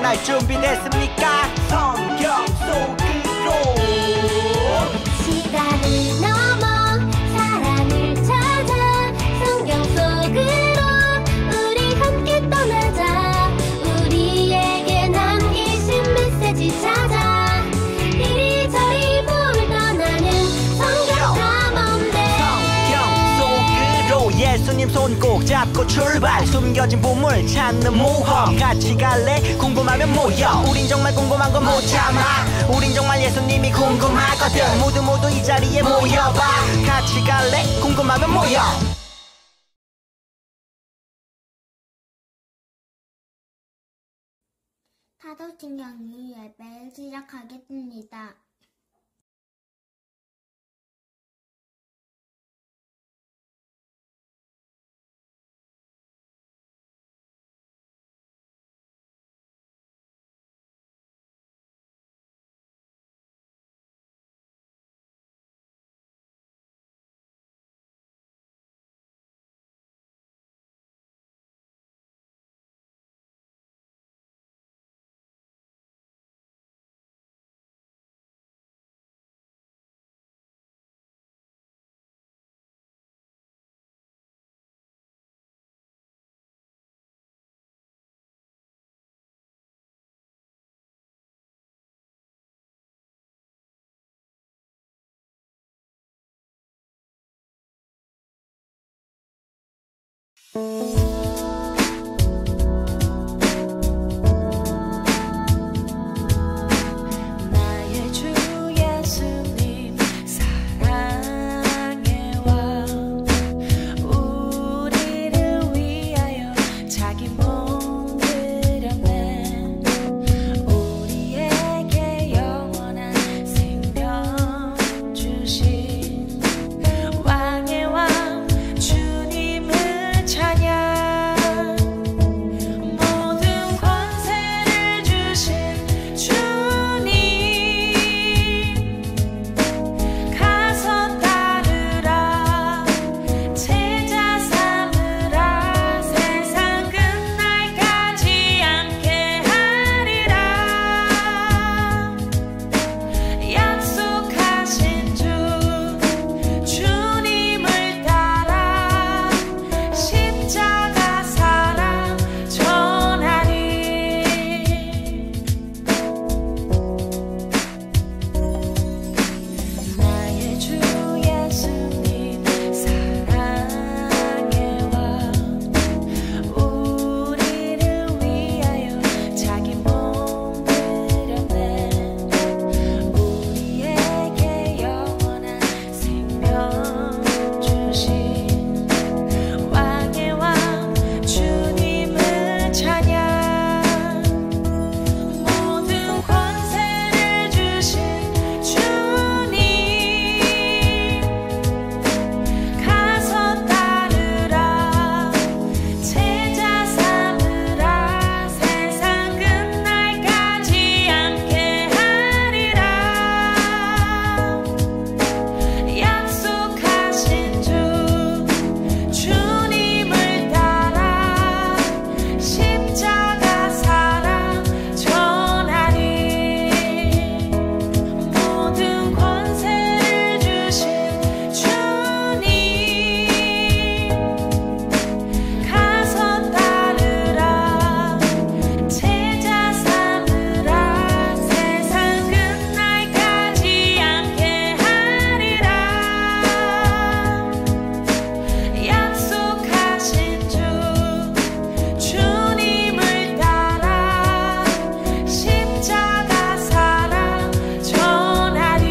떠날 준비됐습니까? 성경 속으로 시간을 넘어 사랑을 찾아 성경 속으로 우리 함께 떠나자. 우리에게 남기신 메시지 찾아 이리저리 훑어나는 성경 탐험대. 성경 속으로 예수님 손 꼭 잡고 출발. 숨겨진 보물 찾는 모험. 같이 갈래? 궁금하면 모여. 우린 정말 궁금한 건 못 참아. 우린 정말 예수님이 궁금하거든. 모두 이 자리에 모여봐. 같이 갈래? 궁금하면 모여. 사도신경이 예배를 시작하겠습니다. 나의 주 예수님 사랑의 왕 우리를 위하여 자기 몸 드렸네. 우리에게 영원한 생명 주신 왕의 왕 주님을 찬양. 모든 권세를 주신 주님 가서 따르라. 제자 삼으라. 세상 끝날까지 함께 하리라. 약속하신 주 주님을 따라 십자가 사랑 전하리. 나의 주 예수님 사랑의 왕 우리를 위하여 자기 몸 드렸네. 우리에게 영원한 생명 주신 왕의 왕 주님을 찬양. 모든 권세를 주신 주님 가서 따르라. 제자 삼으라. 세상 끝날까지 함께 하리라. 약속하신 주 주님을 따라 십자가 사랑 전하리. 모든 권세를 주신 주님 가서 따르라. 제자 삼으라. 세상 끝날까지 함께 하리라. 약속하신 주 주님을 따라 십자가 사랑 전하리.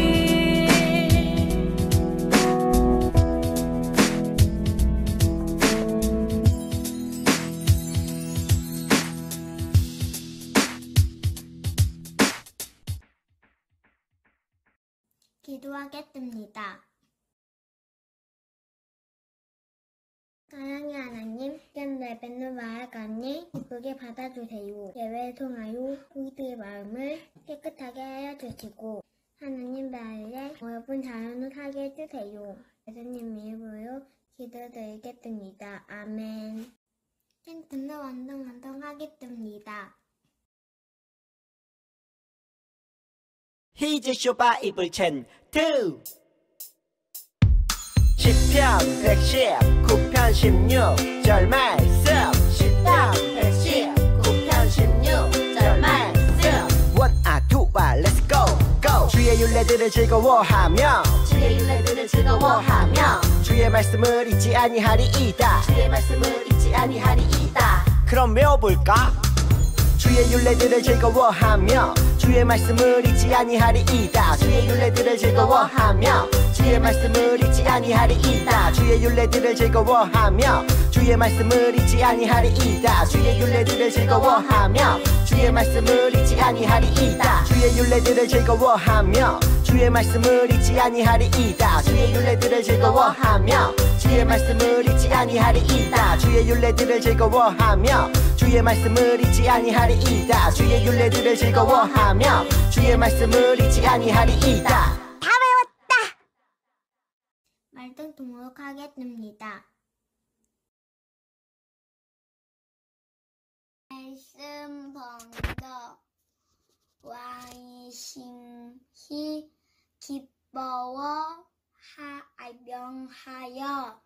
기도하겠습니다. 사랑의 하나님, 된 예배는 말하가니 기쁘게 받아주세요. 예배를 통하여 우리들의 마음을 깨끗하게 하여 주시고 하나님 나라에 넓은 자연을 살게 해주세요. 예수님 이름으로 기도드리겠습니다. 아멘. 텐트는 완성하겠습니다. 히즈쇼 바이블 챈트 10편 110 9편 16절 말씀 10편 110 9편 16절 말씀 원아 두아 렛츠 고 고 주의 율례들을 즐거워하며 주의 율례들을 즐거워하며 주의 말씀을 잊지 아니하리이다 주의 말씀을 잊지 아니하리이다 그럼 외워볼까? 주의 율례들을 즐거워하며 주의 말씀을 잊지 아니하리이다 주의 율례들을 즐거워하며 주의 말씀을 잊지 아니하리이다 주의 율례들을 즐거워하며 주의 말씀을 잊지 아니하리이다 주의 율례들을 즐거워하며 주의 말씀을 잊지 아니하리이다 주의 율례들을 즐거워하며 주의 말씀을 잊지 아니하리이다 주의 율례들을 즐거워하며 주의 말씀을 잊지 아니하리이다 주의 율례들을 즐거워하며 주의 말씀을 잊지 아니하리이다 주의 율례들을 즐거워하며 주의 말씀을 잊지 아니하리이다 다 외웠다. 말등 등록하겠습니다. 말씀 번더 왕이심히 명하여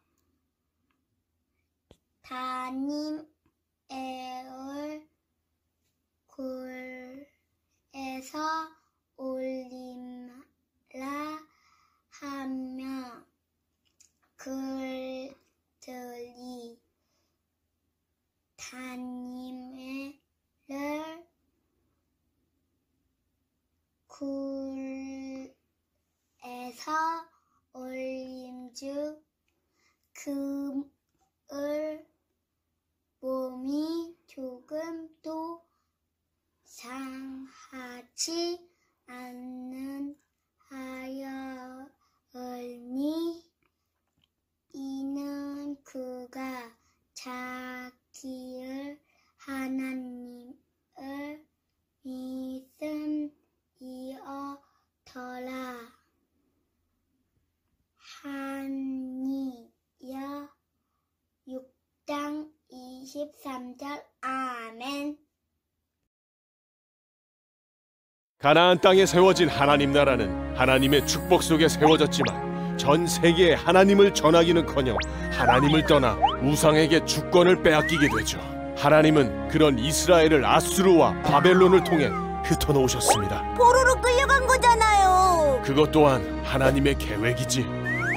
담임을 굴에서 올림라 하며 그들이 담임을 굴에서 올림즉 그의 몸이 조금도 상하지 않는 하여니 이는 그가 자기의 하나님을 믿음이어더라 하니여 6장 23절 아멘. 가나안 땅에 세워진 하나님 나라는 하나님의 축복 속에 세워졌지만 전 세계에 하나님을 전하기는커녕 하나님을 떠나 우상에게 주권을 빼앗기게 되죠. 하나님은 그런 이스라엘을 아수르와 바벨론을 통해 흩어놓으셨습니다. 포로로 끌려간 거잖아요. 그것 또한 하나님의 계획이지.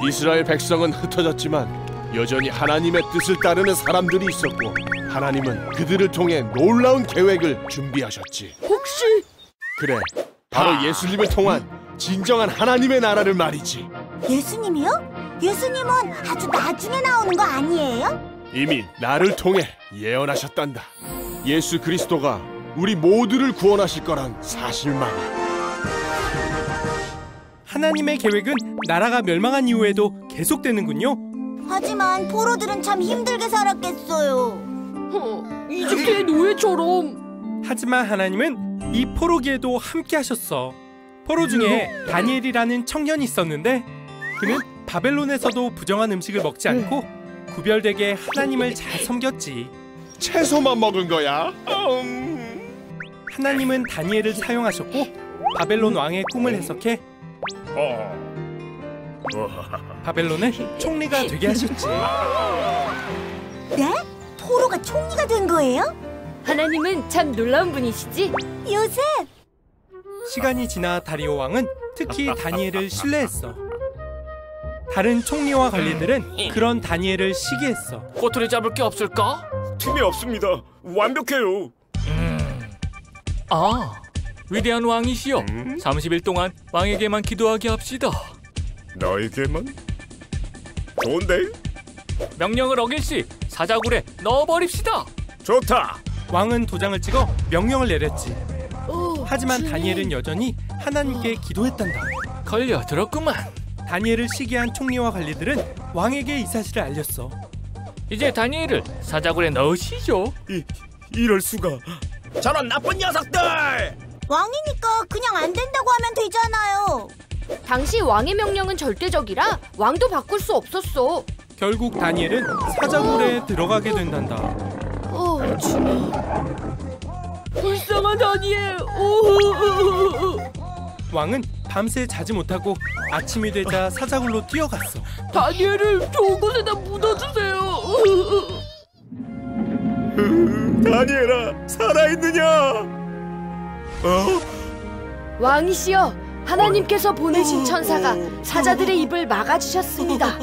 이스라엘 백성은 흩어졌지만 여전히 하나님의 뜻을 따르는 사람들이 있었고 하나님은 그들을 통해 놀라운 계획을 준비하셨지. 혹시 그래, 바로 예수님을 통한 진정한 하나님의 나라를 말이지. 예수님이요? 예수님은 아주 나중에 나오는 거 아니에요? 이미 나를 통해 예언하셨단다. 예수 그리스도가 우리 모두를 구원하실 거란 사실만이. 하나님의 계획은 나라가 멸망한 이후에도 계속되는군요. 하지만 포로들은 참 힘들게 살았겠어요. 이집트의 노예처럼. 하지만 하나님은 이 포로기에도 함께 하셨어. 포로 중에 다니엘이라는 청년이 있었는데 그는 바벨론에서도 부정한 음식을 먹지 않고 구별되게 하나님을 잘 섬겼지. 채소만 먹은 거야? 하나님은 다니엘을 사용하셨고 바벨론 왕의 꿈을 해석해 바벨론의 총리가 되게 하셨지. 네? 포로가 총리가 된 거예요? 하나님은 참 놀라운 분이시지? 요셉! 시간이 지나 다리오 왕은 특히 다니엘을 신뢰했어. 다른 총리와 관리들은 그런 다니엘을 시기했어. 꼬투리 잡을 게 없을까? 틈이 없습니다. 완벽해요. 아, 위대한 왕이시여. 30일 동안 왕에게만 기도하게 합시다. 너에게만? 좋은데? 명령을 어길 시 사자굴에 넣어버립시다. 좋다. 왕은 도장을 찍어 명령을 내렸지. 하지만 다니엘은 여전히 하나님께 기도했단다. 걸려들었구만. 다니엘을 시기한 총리와 관리들은 왕에게 이 사실을 알렸어. 이제 다니엘을 사자굴에 넣으시죠. 이럴 수가. 저런 나쁜 녀석들! 왕이니까 그냥 안 된다고 하면 되잖아요. 당시 왕의 명령은 절대적이라 왕도 바꿀 수 없었어. 결국 다니엘은 사자굴에 들어가게 된단다. 주님. 불쌍한 다니엘. 왕은 밤새 자지 못하고 아침이 되자 사자굴로 뛰어갔어. 다니엘을 좋은 곳에다 묻어주세요. 다니엘아, 살아있느냐? 왕이시여, 하나님께서 보내신 천사가 사자들의 입을 막아주셨습니다.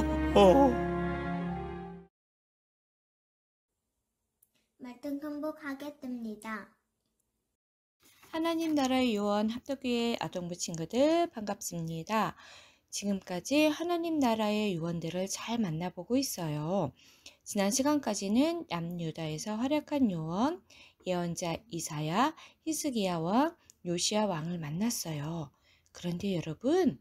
말씀 반복하겠습니다. 하나님 나라의 요원 합독교회 아동부 친구들 반갑습니다. 지금까지 하나님 나라의 요원들을 잘 만나보고 있어요. 지난 시간까지는 남유다에서 활약한 요원, 예언자 이사야, 히스기야 왕, 요시야 왕을 만났어요. 그런데 여러분,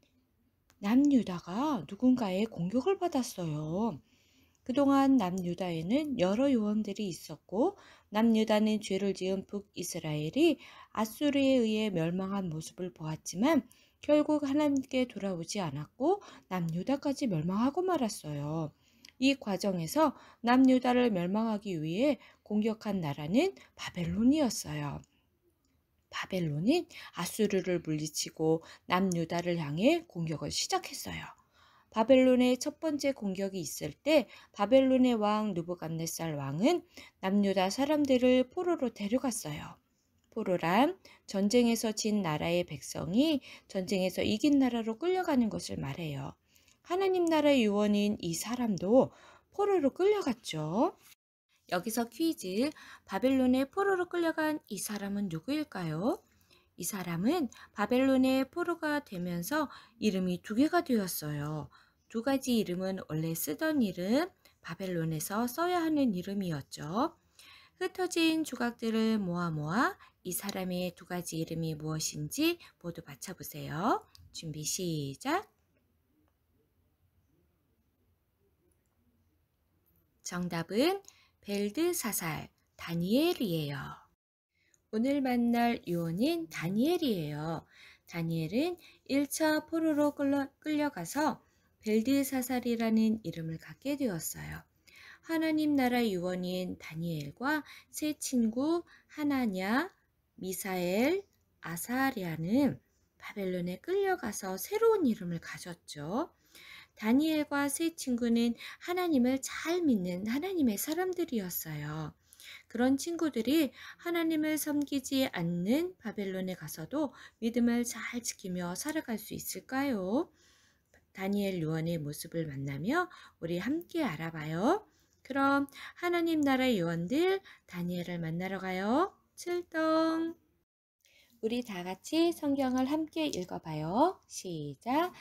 남유다가 누군가의 공격을 받았어요. 그동안 남유다에는 여러 요원들이 있었고 남유다는 죄를 지은 북이스라엘이 아수르에 의해 멸망한 모습을 보았지만 결국 하나님께 돌아오지 않았고 남유다까지 멸망하고 말았어요. 이 과정에서 남유다를 멸망하기 위해 공격한 나라는 바벨론이었어요. 바벨론은 아수르를 물리치고 남유다를 향해 공격을 시작했어요. 바벨론의 첫 번째 공격이 있을 때 바벨론의 왕 느부갓네살 왕은 남유다 사람들을 포로로 데려갔어요. 포로란 전쟁에서 진 나라의 백성이 전쟁에서 이긴 나라로 끌려가는 것을 말해요. 하나님 나라의 요원인 이 사람도 포로로 끌려갔죠. 여기서 퀴즈, 바벨론의 포로로 끌려간 이 사람은 누구일까요? 이 사람은 바벨론의 포로가 되면서 이름이 두 개가 되었어요. 두 가지 이름은 원래 쓰던 이름, 바벨론에서 써야 하는 이름이었죠. 흩어진 조각들을 모아 이 사람의 두 가지 이름이 무엇인지 모두 맞춰보세요. 준비 시작! 정답은 벨드사살, 다니엘이에요. 오늘 만날 요원인 다니엘이에요. 다니엘은 1차 포로로 끌려가서 벨드사살이라는 이름을 갖게 되었어요. 하나님 나라 요원인 다니엘과 세 친구 하나냐, 미사엘, 아사랴는 바벨론에 끌려가서 새로운 이름을 가졌죠. 다니엘과 세 친구는 하나님을 잘 믿는 하나님의 사람들이었어요. 그런 친구들이 하나님을 섬기지 않는 바벨론에 가서도 믿음을 잘 지키며 살아갈 수 있을까요? 다니엘 요원의 모습을 만나며 우리 함께 알아봐요. 그럼 하나님 나라의 요원들 다니엘을 만나러 가요. 출동! 우리 다 같이 성경을 함께 읽어봐요. 시작!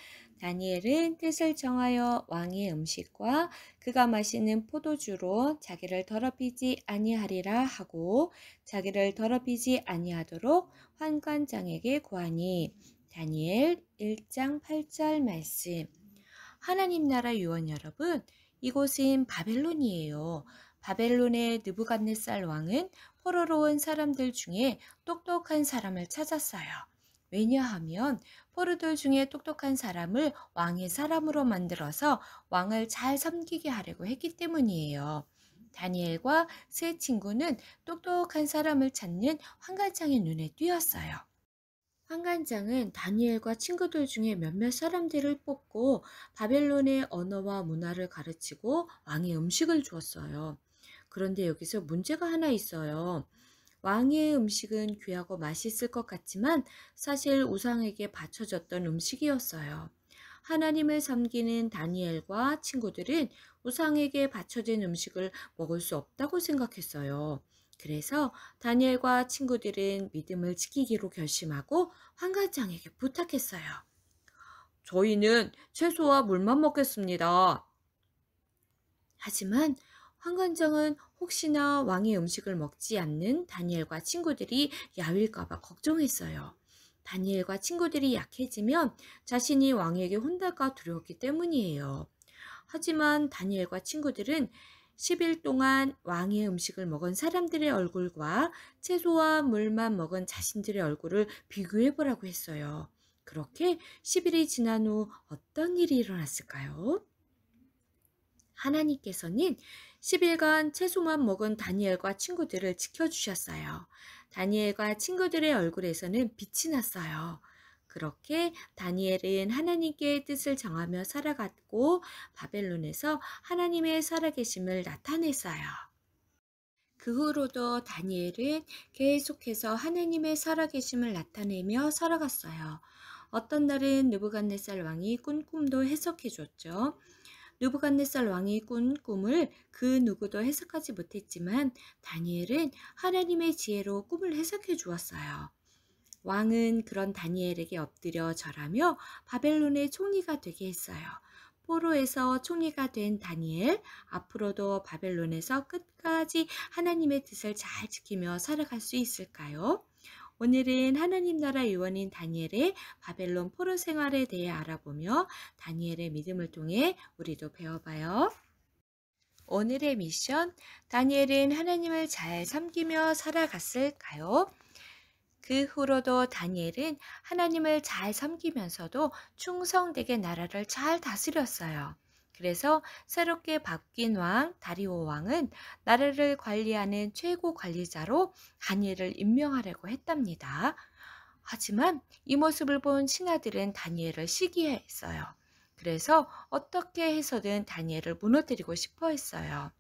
다니엘은 뜻을 정하여 왕의 음식과 그가 마시는 포도주로 자기를 더럽히지 아니하리라 하고 자기를 더럽히지 아니하도록 환관장에게 구하니. 다니엘 1장 8절 말씀. 하나님 나라 요원 여러분, 이곳은 바벨론이에요. 바벨론의 느부갓네살 왕은 포로로 온 사람들 중에 똑똑한 사람을 찾았어요. 왜냐하면 포로들 중에 똑똑한 사람을 왕의 사람으로 만들어서 왕을 잘 섬기게 하려고 했기 때문이에요. 다니엘과 세 친구는 똑똑한 사람을 찾는 환관장의 눈에 띄었어요. 환관장은 다니엘과 친구들 중에 몇몇 사람들을 뽑고 바벨론의 언어와 문화를 가르치고 왕의 음식을 주었어요. 그런데 여기서 문제가 하나 있어요. 왕의 음식은 귀하고 맛있을 것 같지만 사실 우상에게 바쳐졌던 음식이었어요. 하나님을 섬기는 다니엘과 친구들은 우상에게 바쳐진 음식을 먹을 수 없다고 생각했어요. 그래서 다니엘과 친구들은 믿음을 지키기로 결심하고 환관장에게 부탁했어요. 저희는 채소와 물만 먹겠습니다. 하지만 환관장은 혹시나 왕의 음식을 먹지 않는 다니엘과 친구들이 야위일까봐 걱정했어요. 다니엘과 친구들이 약해지면 자신이 왕에게 혼날까 두려웠기 때문이에요. 하지만 다니엘과 친구들은 10일 동안 왕의 음식을 먹은 사람들의 얼굴과 채소와 물만 먹은 자신들의 얼굴을 비교해보라고 했어요. 그렇게 10일이 지난 후 어떤 일이 일어났을까요? 하나님께서는 10일간 채소만 먹은 다니엘과 친구들을 지켜주셨어요. 다니엘과 친구들의 얼굴에서는 빛이 났어요. 그렇게 다니엘은 하나님께 뜻을 정하며 살아갔고 바벨론에서 하나님의 살아계심을 나타냈어요. 그 후로도 다니엘은 계속해서 하나님의 살아계심을 나타내며 살아갔어요. 어떤 날은 느부갓네살 왕이 꾼 꿈도 해석해 줬죠. 느부갓네살 왕이 꾼 꿈을 그 누구도 해석하지 못했지만 다니엘은 하나님의 지혜로 꿈을 해석해 주었어요. 왕은 그런 다니엘에게 엎드려 절하며 바벨론의 총리가 되게 했어요. 포로에서 총리가 된 다니엘, 앞으로도 바벨론에서 끝까지 하나님의 뜻을 잘 지키며 살아갈 수 있을까요? 오늘은 하나님 나라 요원인 다니엘의 바벨론 포로 생활에 대해 알아보며 다니엘의 믿음을 통해 우리도 배워봐요. 오늘의 미션, 다니엘은 하나님을 잘 섬기며 살아갔을까요? 그 후로도 다니엘은 하나님을 잘 섬기면서도 충성되게 나라를 잘 다스렸어요. 그래서 새롭게 바뀐 왕 다리오 왕은 나라를 관리하는 최고 관리자로 다니엘을 임명하려고 했답니다. 하지만 이 모습을 본 신하들은 다니엘을 시기했어요. 그래서 어떻게 해서든 다니엘을 무너뜨리고 싶어 했어요.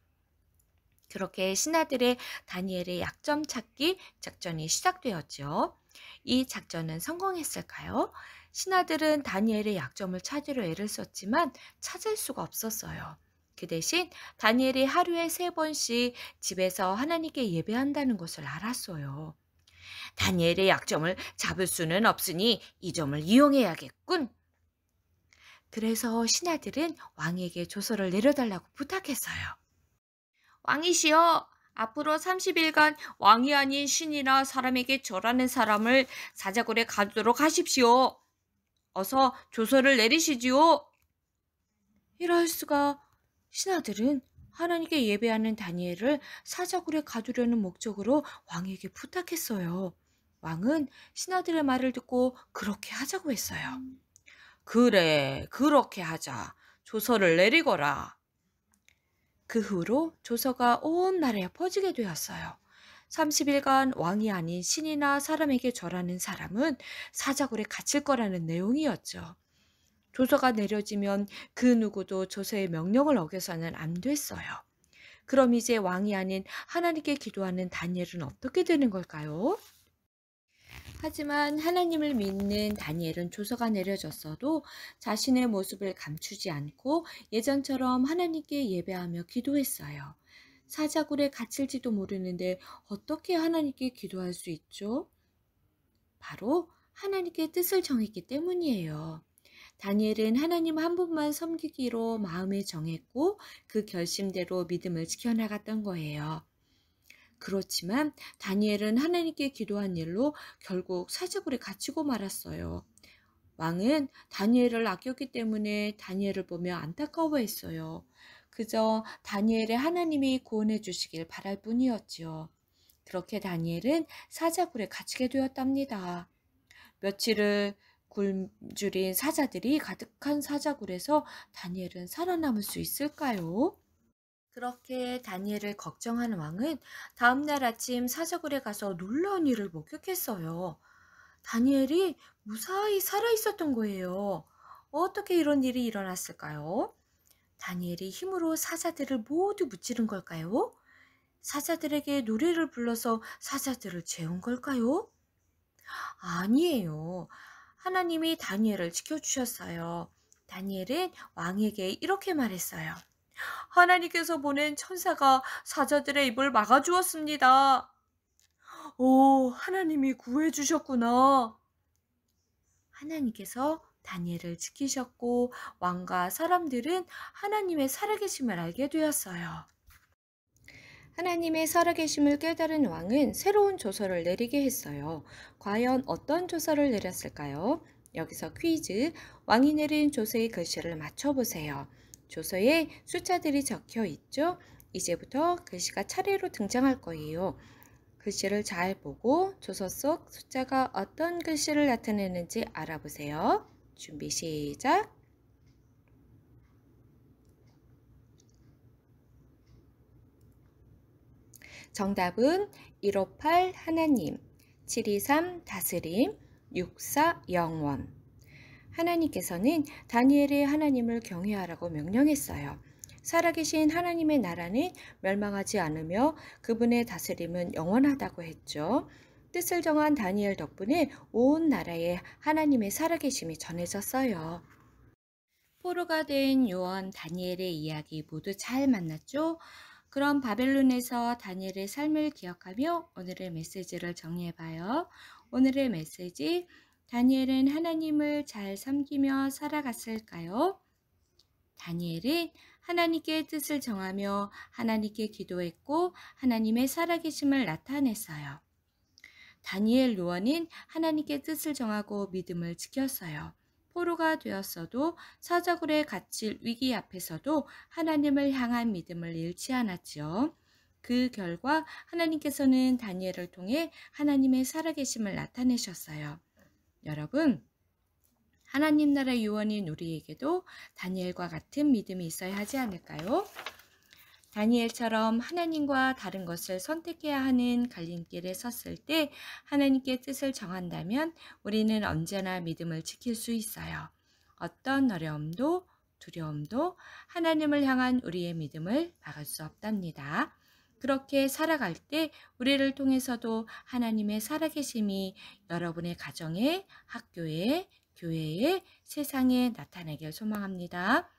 그렇게 신하들의 다니엘의 약점 찾기 작전이 시작되었죠. 이 작전은 성공했을까요? 신하들은 다니엘의 약점을 찾으려 애를 썼지만 찾을 수가 없었어요. 그 대신 다니엘이 하루에 3번씩 집에서 하나님께 예배한다는 것을 알았어요. 다니엘의 약점을 잡을 수는 없으니 이 점을 이용해야겠군. 그래서 신하들은 왕에게 조서를 내려달라고 부탁했어요. 왕이시여, 앞으로 30일간 왕이 아닌 신이나 사람에게 절하는 사람을 사자굴에 가두도록 하십시오. 어서 조서를 내리시지요. 이럴 수가. 신하들은 하나님께 예배하는 다니엘을 사자굴에 가두려는 목적으로 왕에게 부탁했어요. 왕은 신하들의 말을 듣고 그렇게 하자고 했어요. 그래, 그렇게 하자. 조서를 내리거라. 그 후로 조서가 온 나라에 퍼지게 되었어요. 30일간 왕이 아닌 신이나 사람에게 절하는 사람은 사자굴에 갇힐 거라는 내용이었죠. 조서가 내려지면 그 누구도 조서의 명령을 어겨서는 안 됐어요. 그럼 이제 왕이 아닌 하나님께 기도하는 다니엘은 어떻게 되는 걸까요? 하지만 하나님을 믿는 다니엘은 조서가 내려졌어도 자신의 모습을 감추지 않고 예전처럼 하나님께 예배하며 기도했어요. 사자굴에 갇힐지도 모르는데 어떻게 하나님께 기도할 수 있죠? 바로 하나님께 뜻을 정했기 때문이에요. 다니엘은 하나님 한 분만 섬기기로 마음에 정했고 그 결심대로 믿음을 지켜나갔던 거예요. 그렇지만 다니엘은 하나님께 기도한 일로 결국 사자굴에 갇히고 말았어요. 왕은 다니엘을 아꼈기 때문에 다니엘을 보며 안타까워했어요. 그저 다니엘의 하나님이 구원해 주시길 바랄 뿐이었지요. 그렇게 다니엘은 사자굴에 갇히게 되었답니다. 며칠을 굶주린 사자들이 가득한 사자굴에서 다니엘은 살아남을 수 있을까요? 그렇게 다니엘을 걱정하는 왕은 다음날 아침 사자굴에 가서 놀라운 일을 목격했어요. 다니엘이 무사히 살아있었던 거예요. 어떻게 이런 일이 일어났을까요? 다니엘이 힘으로 사자들을 모두 무찌른 걸까요? 사자들에게 노래를 불러서 사자들을 재운 걸까요? 아니에요. 하나님이 다니엘을 지켜주셨어요. 다니엘은 왕에게 이렇게 말했어요. 하나님께서 보낸 천사가 사자들의 입을 막아주었습니다. 오, 하나님이 구해주셨구나. 하나님께서 다니엘을 지키셨고 왕과 사람들은 하나님의 살아계심을 알게 되었어요. 하나님의 살아계심을 깨달은 왕은 새로운 조서를 내리게 했어요. 과연 어떤 조서를 내렸을까요? 여기서 퀴즈, 왕이 내린 조서의 글씨를 맞춰보세요. 조서에 숫자들이 적혀 있죠? 이제부터 글씨가 차례로 등장할 거예요. 글씨를 잘 보고 조서 속 숫자가 어떤 글씨를 나타내는지 알아보세요. 준비 시작! 정답은 158 하나님, 723 다스림, 육사, 영원. 하나님께서는 다니엘이 하나님을 경외하라고 명령했어요. 살아계신 하나님의 나라는 멸망하지 않으며 그분의 다스림은 영원하다고 했죠. 뜻을 정한 다니엘 덕분에 온 나라에 하나님의 살아계심이 전해졌어요. 포로가 된 요원 다니엘의 이야기 모두 잘 만났죠? 그럼 바벨론에서 다니엘의 삶을 기억하며 오늘의 메시지를 정리해봐요. 오늘의 메시지, 다니엘은 하나님을 잘 섬기며 살아갔을까요? 다니엘은 하나님께 뜻을 정하며 하나님께 기도했고 하나님의 살아계심을 나타냈어요. 다니엘 요원은 하나님께 뜻을 정하고 믿음을 지켰어요. 포로가 되었어도 사자굴에 갇힐 위기 앞에서도 하나님을 향한 믿음을 잃지 않았죠. 그 결과 하나님께서는 다니엘을 통해 하나님의 살아계심을 나타내셨어요. 여러분, 하나님 나라 요원인 우리에게도 다니엘과 같은 믿음이 있어야 하지 않을까요? 다니엘처럼 하나님과 다른 것을 선택해야 하는 갈림길에 섰을 때 하나님께 뜻을 정한다면 우리는 언제나 믿음을 지킬 수 있어요. 어떤 어려움도 두려움도 하나님을 향한 우리의 믿음을 막을 수 없답니다. 그렇게 살아갈 때 우리를 통해서도 하나님의 살아계심이 여러분의 가정에, 학교에, 교회에, 세상에 나타나길 소망합니다.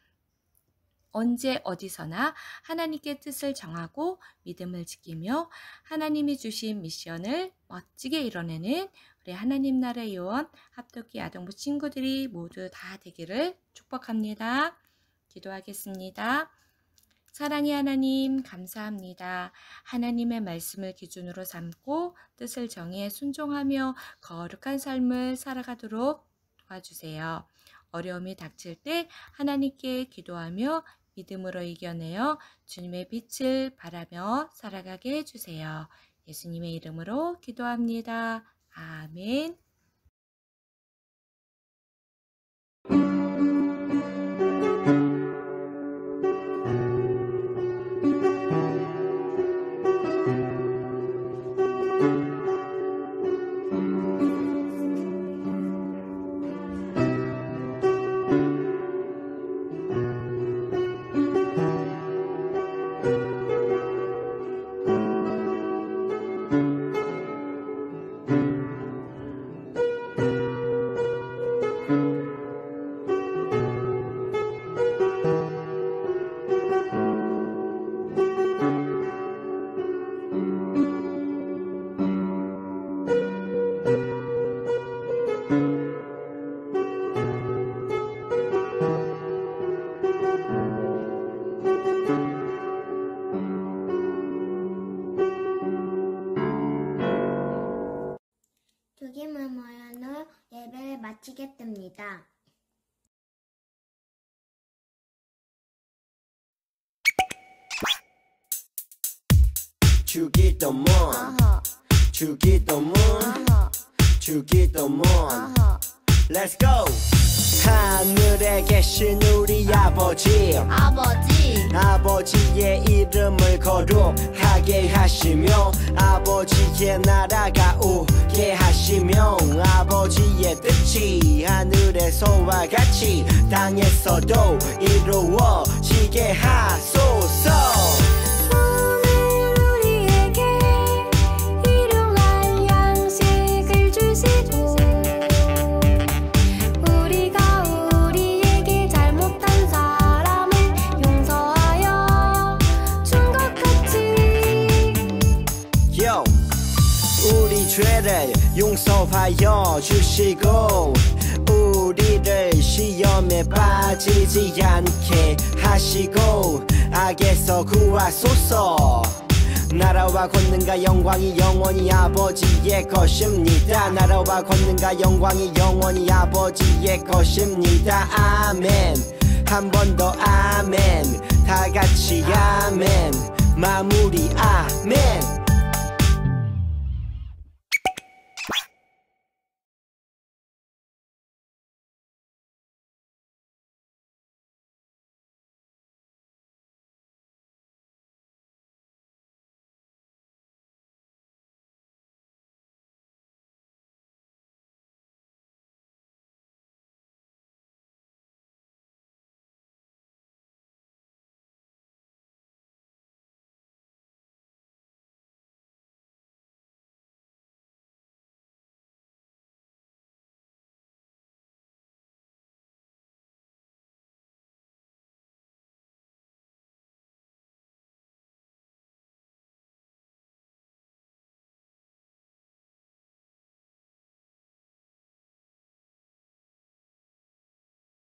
언제 어디서나 하나님께 뜻을 정하고 믿음을 지키며 하나님이 주신 미션을 멋지게 이뤄내는 우리 하나님 나라의 요원 합독기 아동부 친구들이 모두 다 되기를 축복합니다. 기도하겠습니다. 사랑의 하나님, 감사합니다. 하나님의 말씀을 기준으로 삼고 뜻을 정해 순종하며 거룩한 삶을 살아가도록 도와주세요. 어려움이 닥칠 때 하나님께 기도하며 믿음으로 이겨내어 주님의 빛을 바라며 살아가게 해주세요. 예수님의 이름으로 기도합니다. 아멘. 죽임을 모여놓은 예배를 마치겠습니다. 주기도문 주기도문 주기도문 Let's go! 하늘에 계신 우리 아버지의 이름을 거룩하게 하시며 아버지의 나라가 오게 하시며 아버지의 뜻이 하늘에서와 같이 땅에서도 이루어지게 하소서. 죄를 용서하여 주시고 우리를 시험에 빠지지 않게 하시고 악에서 구하소서. 나라와 권능과 영광이 영원히 아버지의 것입니다. 나라와 권능과 영광이 영원히 아버지의 것입니다. 아멘. 한 번 더 아멘. 다 같이 아멘. 마무리 아멘.